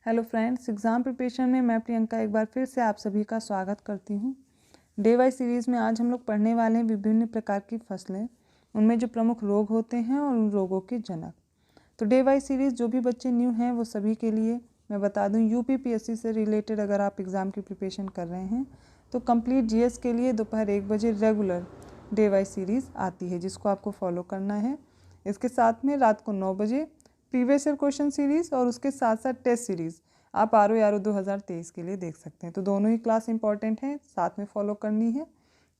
Hello friends, exam preparation में मैं प्रियंका एक बार फिर से आप सभी का स्वागत करती हूँ। डे वाइज सीरीज़ में आज हम लोग पढ़ने वाले हैं विभिन्न प्रकार की फसलें, उनमें जो प्रमुख रोग होते हैं और उन रोगों के जनक। तो डे वाइज सीरीज़ जो भी बच्चे न्यू हैं वो सभी के लिए मैं बता दूँ, यूपीपीएससी से रिलेटेड अगर आप एग्ज़ाम की प्रिपरेशन कर रहे हैं तो कंप्लीट जीएस के लिए दोपहर 1 बजे रेगुलर डे वाइज सीरीज़ आती है जिसको आपको फॉलो करना है। इसके साथ में रात को 9 बजे प्रीवियस ईयर क्वेश्चन सीरीज़ और उसके साथ साथ टेस्ट सीरीज़ आप RO 2023 के लिए देख सकते हैं। तो दोनों ही क्लास इंपॉर्टेंट हैं, साथ में फॉलो करनी है।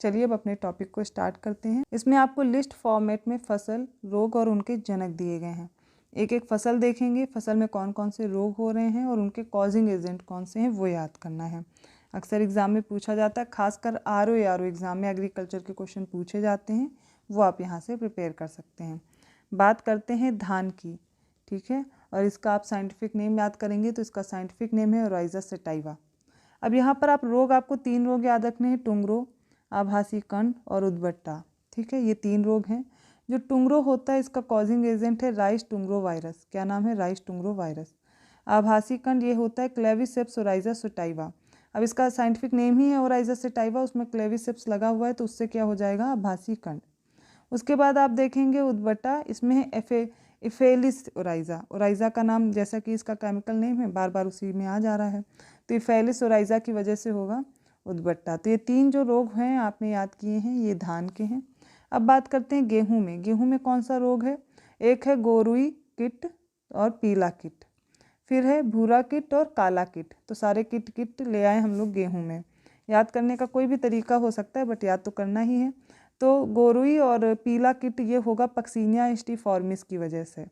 चलिए अब अपने टॉपिक को स्टार्ट करते हैं। इसमें आपको लिस्ट फॉर्मेट में फसल, रोग और उनके जनक दिए गए हैं। एक एक फसल देखेंगे, फसल में कौन कौन से रोग हो रहे हैं और उनके कॉजिंग एजेंट कौन से हैं वो याद करना है। अक्सर एग्जाम में पूछा जाता है, खासकर RO एग्ज़ाम में एग्रीकल्चर के क्वेश्चन पूछे जाते हैं, वो आप यहाँ से प्रिपेयर कर सकते हैं। बात करते हैं धान की, ठीक है, और इसका आप साइंटिफिक नेम याद करेंगे तो इसका साइंटिफिक नेम है ओराइजा सेटाइवा। अब यहाँ पर आप रोग, आपको 3 रोग याद रखने हैं, टुंगरो, आभासी कंड और उद्बट्टा। ठीक है, ये 3 रोग हैं। जो टुंगरो होता है इसका कॉजिंग एजेंट है राइस टुंगरो वायरस। क्या नाम है? Rice tungro virus. आभासी कंड ये होता है क्लेविसेप्स ओराइजा सेटाइवा। अब इसका साइंटिफिक नेम ही है ओराइजा सेटाइवा, उसमें क्लेविसेप्स लगा हुआ है तो उससे क्या हो जाएगा? आभासी कंड। उसके बाद आप देखेंगे उद्बट्टा, इसमें है इफेलिस ओराइजा। ओराइजा का नाम जैसा कि इसका केमिकल नेम है बार बार उसी में आ जा रहा है, तो इफेलिस ओराइजा की वजह से होगा उद्बट्टा। तो ये 3 जो रोग हैं आपने याद किए हैं, ये धान के हैं। अब बात करते हैं गेहूं में। गेहूं में कौन सा रोग है? एक है गोरुई किट और पीला किट, फिर है भूरा किट और काला किट। तो सारे किट ले आए हम लोग गेहूँ में। याद करने का कोई भी तरीका हो सकता है बट याद तो करना ही है। तो गोरुई और पीला किट ये होगा पक्सीनिया स्टीफॉर्मिस की वजह से।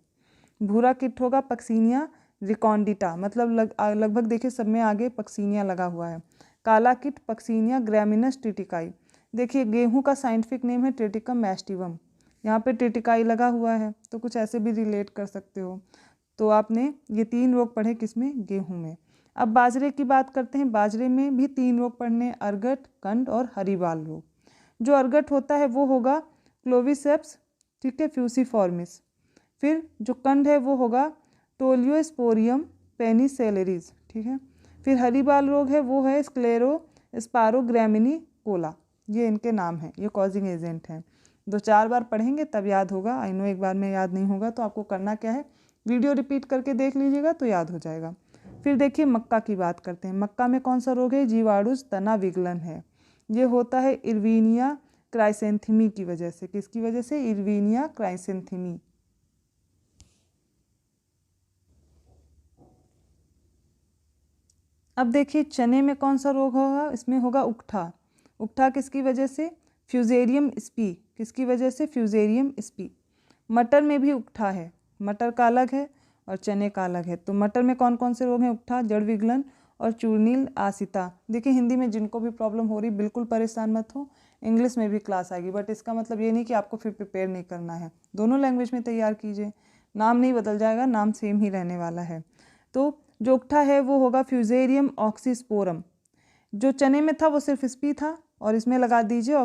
भूरा किट होगा पक्सीनिया रिकॉन्डिटा, मतलब लगभग देखिए सब में आगे पक्सीनिया लगा हुआ है। काला किट पक्सीनिया ग्रामिनस ट्रिटिकाई। देखिए गेहूं का साइंटिफिक नेम है ट्रिटिकम मैस्टिवम, यहाँ पे ट्रिटिकाई लगा हुआ है तो कुछ ऐसे भी रिलेट कर सकते हो। तो आपने ये 3 रोग पढ़े किसमें? गेहूं में। अब बाजरे की बात करते हैं। बाजरे में भी 3 रोग पढ़ने, अर्गट, कंड और हरीबाल रोग। जो अर्गट होता है वो होगा क्लोविसेप्स, ठीक है, फ्यूसीफॉर्मिस। फिर जो कंड है वो होगा टोलियोस्पोरियम पेनिसेलेरिस, ठीक है। फिर हरीबाल रोग है वो है स्क्लेरो स्पारोग्रामिनी कोला। ये इनके नाम हैं, ये कॉजिंग एजेंट हैं। 2-4 बार पढ़ेंगे तब याद होगा। आई नो एक बार में याद नहीं होगा, तो आपको करना क्या है, वीडियो रिपीट करके देख लीजिएगा तो याद हो जाएगा। फिर देखिए मक्का की बात करते हैं। मक्का में कौन सा रोग है? जीवाणुज तना विगलन है। ये होता है इर्वीनिया क्राइसेंथीमी की वजह से। किसकी वजह से? इर्वीनिया क्राइसेंथीमी। अब देखिए चने में कौन सा रोग होगा? इसमें होगा उकठा। उकठा किसकी वजह से? फ्यूजेरियम स्पी। किसकी वजह से? फ्यूजेरियम स्पी। मटर में भी उकठा है, मटर का अलग है और चने का अलग है। तो मटर में कौन कौन से रोग हैं? उकठा, जड़ विगलन और चूर्णील आसिता। देखिए हिंदी में जिनको भी प्रॉब्लम हो रही बिल्कुल परेशान मत हो, इंग्लिश में भी क्लास आएगी, बट इसका मतलब ये नहीं कि आपको फिर प्रिपेयर नहीं करना है। दोनों लैंग्वेज में तैयार कीजिए, नाम नहीं बदल जाएगा, नाम सेम ही रहने वाला है। तो जो उकठा है वो होगा फ्यूजेरियम ऑक्सीस्पोरम। जो चने में था वो सिर्फ स्पी था और इसमें लगा दीजिए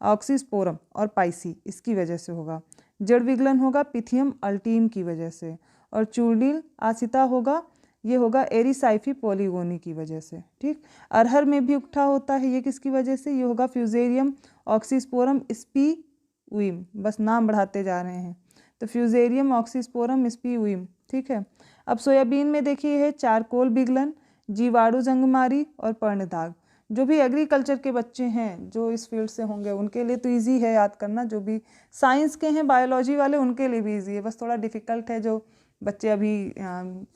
ऑक्सीस्पोरम और पाइसी, इसकी वजह से होगा। जड़ विगलन होगा पिथियम अल्टीम की वजह से, और चूर्णील आसिता होगा, ये होगा एरिसाइफी पॉलीगोनी की वजह से, ठीक। अरहर में भी उकठा होता है, ये किसकी वजह से? ये होगा फ्यूजेरियम ऑक्सीस्पोरम स्पी उइम, बस नाम बढ़ाते जा रहे हैं। तो फ्यूजेरियम ऑक्सीस्पोरम स्पी उइम, ठीक है। अब सोयाबीन में देखिए है चारकोल विगलन, जीवाणु जंगमारी और पर्णदाग। जो भी एग्रीकल्चर के बच्चे हैं जो इस फील्ड से होंगे उनके लिए तो इजी है याद करना। जो भी साइंस के हैं, बायोलॉजी वाले, उनके लिए भी इजी है। बस थोड़ा डिफिकल्ट है जो बच्चे अभी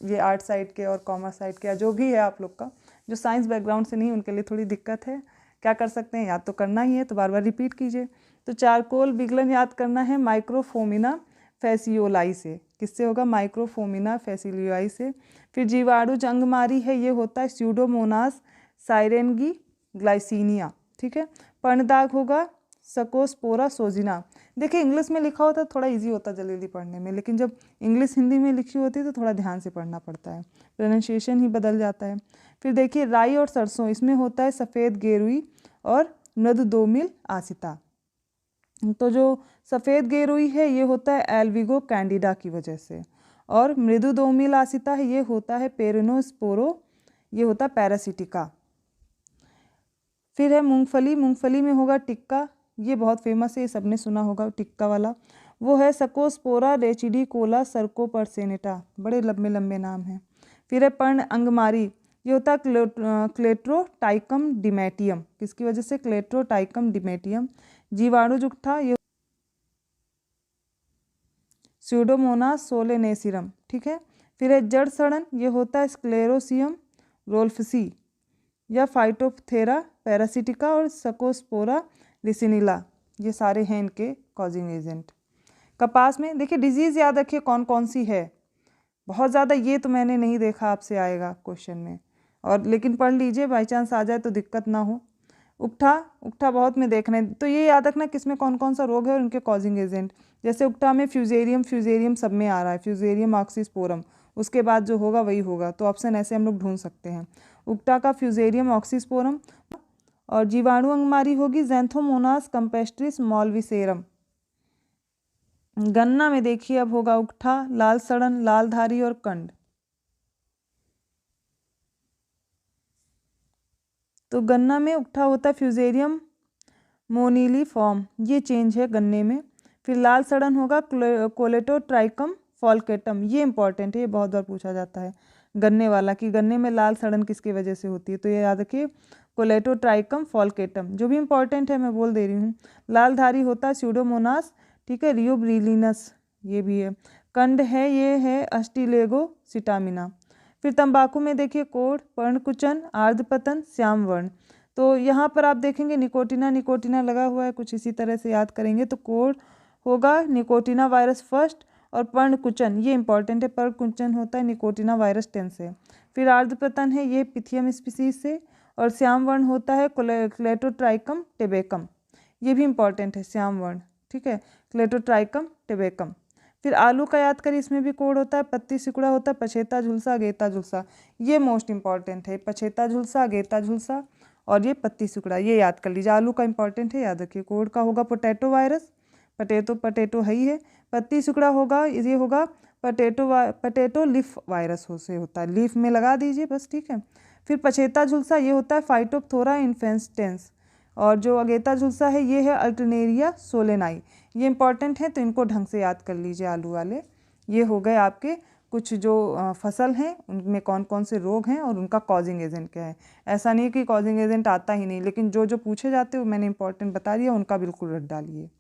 ये आर्ट साइड के और कॉमर्स साइड के या जो भी है आप लोग का, जो साइंस बैकग्राउंड से नहीं, उनके लिए थोड़ी दिक्कत है। क्या कर सकते हैं, याद तो करना ही है, तो बार बार रिपीट कीजिए। तो चारकोल विगलन याद करना है माइक्रोफोमिना फैसियोलाई से। किससे होगा? माइक्रोफोमिना फैसियोलाई से। फिर जीवाणु जंगमारी है, ये होता है स्यूडोमोनास साइरेनगी ग्लाइसिनिया, ठीक है। पर्णदाग होगा सकोस्पोरा सोजिना। देखिए इंग्लिश में लिखा होता है थोड़ा इजी होता जल्दी जल्दी पढ़ने में, लेकिन जब इंग्लिश हिंदी में लिखी होती है तो थोड़ा ध्यान से पढ़ना पड़ता है, प्रोनाउंसिएशन ही बदल जाता है। फिर देखिए राई और सरसों, इसमें होता है सफ़ेद गेरुई और मृदुदोमिल आसिता। तो जो सफ़ेद गेरुई है ये होता है एल्विगो कैंडिडा की वजह से, और मृदुदोमिल आसिता है, ये होता है पेरिनोस्पोरो, ये होता है पैरासिटिका। फिर है मूंगफली, मूंगफली में होगा टिक्का, ये बहुत फेमस है, ये सबने सुना होगा टिक्का वाला, वो है सकोस्पोरा रेचिडिकोला सर्कोपर्सेनेटा, बड़े लंबे लंबे नाम हैं। फिर है पर्ण अंगमारी, ये होता है क्लेट्रोटाइकम डिमेटियम, किसकी वजह से? क्लेट्रोटाइकम डिमेटियम। जीवाणु जुगठा, ये स्यूडोमोनास सोलेनेसिरम, ठीक है। फिर है जड़ सड़न, ये होता है स्क्लेरोसियम रोल्फसी या फाइटोप्थेरा पैरासिटिका और सकोस्पोरा रिसिनिला, ये सारे हैं इनके कॉजिंग एजेंट। कपास में देखिए डिजीज़ याद रखिए कौन कौन सी है, बहुत ज़्यादा ये तो मैंने नहीं देखा, आपसे आएगा क्वेश्चन में, और लेकिन पढ़ लीजिए, बाई चांस आ जाए तो दिक्कत ना हो। उकठा, उकठा बहुत में देखना है, तो ये याद रखना किसमें कौन कौन सा रोग है और उनके कॉजिंग एजेंट। जैसे उकठा में फ्यूजेरियम, फ्यूजेरियम सब में आ रहा है, फ्यूजेरियम ऑक्सीस्पोरम, उसके बाद जो होगा वही होगा, तो ऑप्शन ऐसे हम लोग ढूंढ सकते हैं। उकठा का फ्यूजेरियम ऑक्सीस्पोरम, और जीवाणु अंगमारी होगी ज़ैंथोमोनास कैम्पेस्ट्रिस मॉलविसेरम। गन्ना में देखिए अब होगा उकठा, लाल सड़न, लाल धारी और कंड। तो गन्ना में उकठा होता है फ्यूजेरियम मोनीलीफॉर्म, ये चेंज है गन्ने में। फिर लाल सड़न होगा कोलेटोट्राइकम फॉल्केटम, ये इंपॉर्टेंट है, ये बहुत बार पूछा जाता है गन्ने वाला कि गन्ने में लाल सड़न किसकी वजह से होती है, तो ये याद रखिए कोलेटोट्राइकम फॉल्केटम, जो भी इंपॉर्टेंट है मैं बोल दे रही हूँ। लाल धारी होता है स्यूडोमोनास, ठीक है, रियोब्रिलिनस, ये भी है। कंड है, ये है अस्टिलेगो सिटामिना। फिर तंबाकू में देखिए कोढ़, पर्णकुचन, आर्द्रपतन, श्याम वर्ण। तो यहाँ पर आप देखेंगे निकोटिना निकोटिना लगा हुआ है, कुछ इसी तरह से याद करेंगे, तो कोढ़ होगा निकोटिना वायरस फर्स्ट, और पर्णकुचन ये इंपॉर्टेंट है, पर्णकुचन होता है निकोटिना वायरस 10 से। फिर आर्द्रपतन है, ये पिथियम स्पीसीज से, और श्याम वर्ण होता है क्लेटोट्राइकम टेबेकम, ये भी इंपॉर्टेंट है श्याम वर्ण, ठीक है, क्लेटोट्राइकम टेबेकम। फिर आलू का याद करिए, इसमें भी कोड होता है, पत्ती सिकुड़ा होता है, पछेता झुलसा, अगेता झुलसा, ये मोस्ट इंपॉर्टेंट है, पछेता झुलसा, अगेता झुलसा और ये पत्ती सिकुड़ा, ये याद कर लीजिए, आलू का इंपॉर्टेंट है, याद रखिए। कोड का होगा पोटैटो वायरस, पटेटो है ही है। पत्ती सिकुड़ा होगा, ये होगा पटेटो लीफ वायरस हो से होता है, लीफ में लगा दीजिए बस, ठीक है। फिर पछेता झुलसा, ये होता है फाइटोप्थोरा इन्फेस्टेंस, और जो अगेता झुलसा है ये है अल्टरनेरिया सोलेनाई, ये इंपॉर्टेंट है, तो इनको ढंग से याद कर लीजिए आलू वाले। ये हो गए आपके कुछ जो फसल हैं उनमें कौन कौन से रोग हैं और उनका कॉजिंग एजेंट क्या है। ऐसा नहीं कि कॉजिंग एजेंट आता ही नहीं, लेकिन जो जो पूछे जाते हैं मैंने इंपॉर्टेंट बता दिया, उनका बिल्कुल रट डालिए।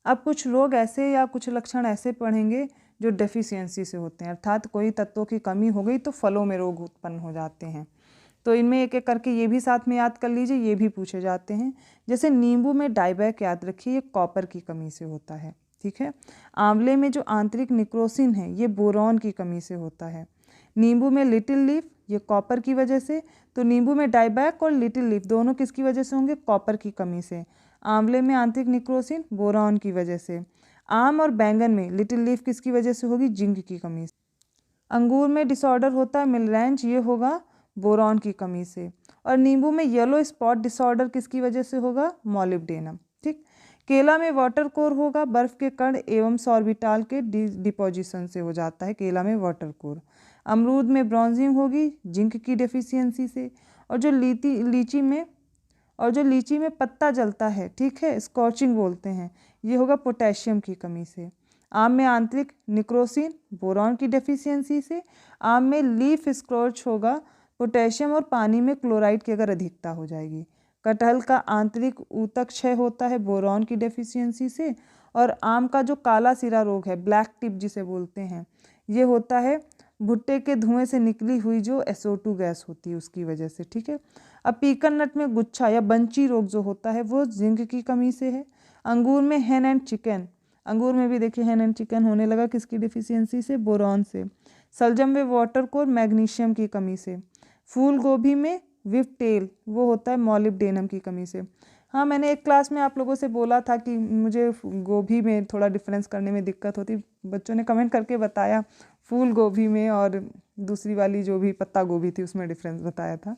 अब कुछ रोग ऐसे या कुछ लक्षण ऐसे पढ़ेंगे जो डेफिशिएंसी से होते हैं, अर्थात कोई तत्वों की कमी हो गई तो फलों में रोग उत्पन्न हो जाते हैं। तो इनमें एक एक करके ये भी साथ में याद कर लीजिए, ये भी पूछे जाते हैं। जैसे नींबू में डाइबैक याद रखिए, ये कॉपर की कमी से होता है, ठीक है। आंवले में जो आंतरिक निक्रोसिन है ये बोरॉन की कमी से होता है। नींबू में लिटिल लीफ, ये कॉपर की वजह से, तो नींबू में डाइबैक और लिटिल लीफ दोनों किसकी वजह से होंगे? कॉपर की कमी से। आंवले में आंतरिक निक्रोसिन बोरॉन की वजह से। आम और बैंगन में लिटिल लीफ किसकी वजह से होगी? जिंक की कमी से। अंगूर में डिसऑर्डर होता है मिलरेंज, ये होगा बोरॉन की कमी से। और नींबू में येलो स्पॉट डिसऑर्डर किसकी वजह से होगा? मॉलिब्डेनम, ठीक। केला में वाटर कोर होगा, बर्फ के कण एवं सॉर्बिटाल के डिपोजिशन से हो जाता है केला में वाटर कोर। अमरूद में ब्रॉन्जिंग होगी जिंक की डेफिशिएंसी से। और जो लीची में पत्ता जलता है, ठीक है, स्कॉचिंग बोलते हैं, ये होगा पोटेशियम की कमी से। आम में आंतरिक निक्रोसिन बोरॉन की डेफिशिएंसी से। आम में लीफ स्क्रॉच होगा पोटेशियम और पानी में क्लोराइड की अगर अधिकता हो जाएगी। कटहल का आंतरिक ऊतक क्षय होता है बोरॉन की डेफिशिएंसी से। और आम का जो काला सिरा रोग है, ब्लैक टिप जिसे बोलते हैं, ये होता है भुट्टे के धुएं से निकली हुई जो SO2 गैस होती है उसकी वजह से, ठीक है। अब पीकन नट में गुच्छा या बंची रोग जो होता है वो जिंक की कमी से है। अंगूर में हेन एंड चिकन, अंगूर में भी देखिए हेन एंड चिकन होने लगा, किसकी डिफिशियंसी से? बोरॉन से। सलजम में वाटर कोर मैग्नीशियम की कमी से। फूल गोभी में विप टेल, वो होता है मॉलिब्डेनम की कमी से। हाँ, मैंने एक क्लास में आप लोगों से बोला था कि मुझे गोभी में थोड़ा डिफरेंस करने में दिक्कत होती, बच्चों ने कमेंट करके बताया फूल गोभी में और दूसरी वाली जो भी पत्ता गोभी थी उसमें डिफरेंस बताया था।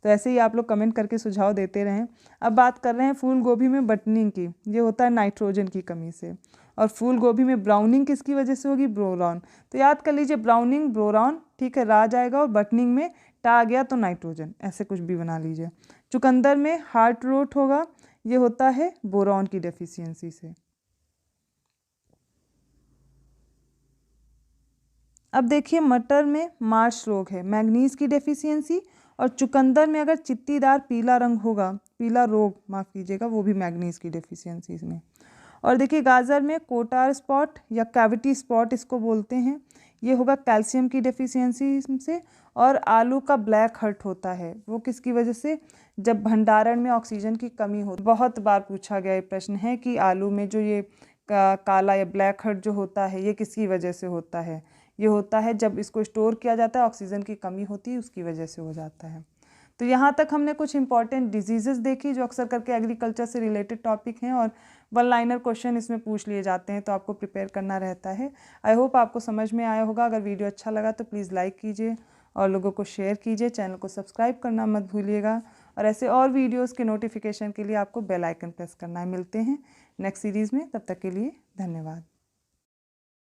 तो ऐसे ही आप लोग कमेंट करके सुझाव देते रहें। अब बात कर रहे हैं फूल गोभी में बटनिंग की, ये होता है नाइट्रोजन की कमी से। और फूल गोभी में ब्राउनिंग किसकी वजह से होगी, बोरॉन। तो याद कर लीजिए ब्राउनिंग बोरॉन, ठीक है, रा जाएगा और बटनिंग में टा आ गया तो नाइट्रोजन, ऐसे कुछ भी बना लीजिए। चुकंदर में हार्ट रोट होगा, ये होता है बोरॉन की डेफिशिएंसी से। अब देखिए मटर में मार्श रोग है, मैग्नीज की डेफिशिएंसी, और चुकंदर में अगर चित्तीदार पीला रंग होगा, पीला रोग माफ़ कीजिएगा, वो भी मैग्नीज की डेफिशिएंसी इसमें। और देखिए गाजर में कोटार स्पॉट या कैविटी स्पॉट इसको बोलते हैं, ये होगा कैल्शियम की डेफिशिएंसी से। और आलू का ब्लैक हर्ट होता है, वो किसकी वजह से, जब भंडारण में ऑक्सीजन की कमी हो। बहुत बार पूछा गया ये प्रश्न है कि आलू में जो ये काला या ब्लैक हर्ट जो होता है ये किसकी वजह से होता है, ये होता है जब इसको स्टोर किया जाता है, ऑक्सीजन की कमी होती है, उसकी वजह से हो जाता है। तो यहाँ तक हमने कुछ इंपॉर्टेंट डिजीजेस देखी जो अक्सर करके एग्रीकल्चर से रिलेटेड टॉपिक हैं और वन लाइनर क्वेश्चन इसमें पूछ लिए जाते हैं, तो आपको प्रिपेयर करना रहता है। आई होप आपको समझ में आया होगा। अगर वीडियो अच्छा लगा तो प्लीज़ लाइक कीजिए और लोगों को शेयर कीजिए, चैनल को सब्सक्राइब करना मत भूलिएगा, और ऐसे और वीडियोज़ के नोटिफिकेशन के लिए आपको बेल आइकन प्रेस करना है। मिलते हैं नेक्स्ट सीरीज़ में, तब तक के लिए धन्यवाद।